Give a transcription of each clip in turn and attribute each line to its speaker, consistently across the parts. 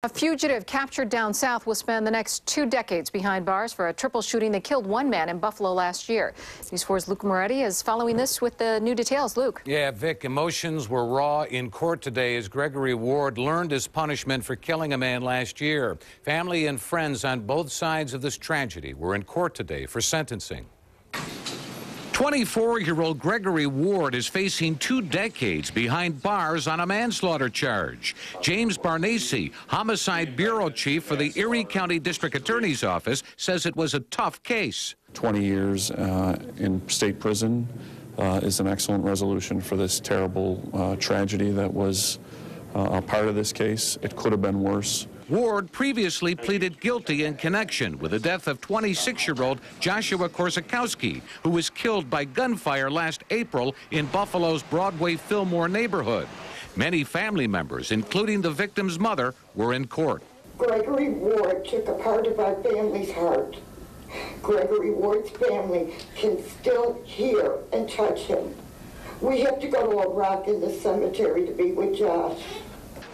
Speaker 1: A fugitive captured down south will spend the next 2 decades behind bars for a triple shooting that killed one man in Buffalo last year. News 4's Luke Moretti is following this with the new details. Luke.
Speaker 2: Yeah, Vic, emotions were raw in court today as Gregory Ward learned his punishment for killing a man last year. Family and friends on both sides of this tragedy were in court today for sentencing. 24-year-old Gregory Ward is facing 2 decades behind bars on a manslaughter charge. James BARGNESI, Homicide Bureau Chief for the Erie County District Attorney's Office, says it was a tough case.
Speaker 3: 20 years in state prison is an excellent resolution for this terrible tragedy that was a part of this case. It could have been worse.
Speaker 2: Ward previously pleaded guilty in connection with the death of 26-year-old Joshua Korzakowski, who was killed by gunfire last April in Buffalo's Broadway-Fillmore neighborhood. Many family members, including the victim's mother, were in court.
Speaker 4: Gregory Ward took a part of our family's heart. Gregory Ward's family can still hear and touch him. We have to go to a rock in the cemetery to be with Josh.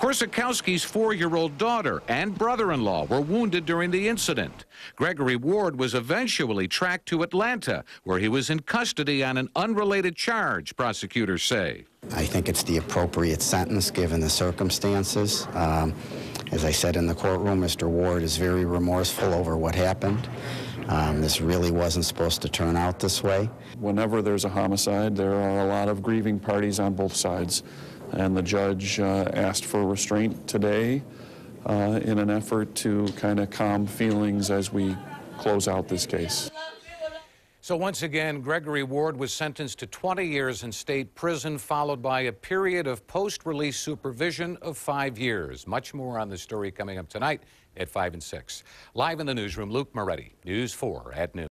Speaker 2: Korzakowski's 4-year-old daughter and brother-in-law were wounded during the incident. Gregory Ward was eventually tracked to Atlanta, where he was in custody on an unrelated charge, prosecutors say.
Speaker 5: I think it's the appropriate sentence given the circumstances. As I said in the courtroom, Mr. Ward is very remorseful over what happened. This really wasn't supposed to turn out this way.
Speaker 3: Whenever there's a homicide, there are a lot of grieving parties on both sides. And the judge asked for restraint today in an effort to kind of calm feelings as we close out this case.
Speaker 2: So once again, Gregory Ward was sentenced to 20 years in state prison, followed by a period of post-release supervision of 5 years. Much more on the story coming up tonight at 5 and 6. Live in the newsroom, Luke Moretti, News 4 at noon.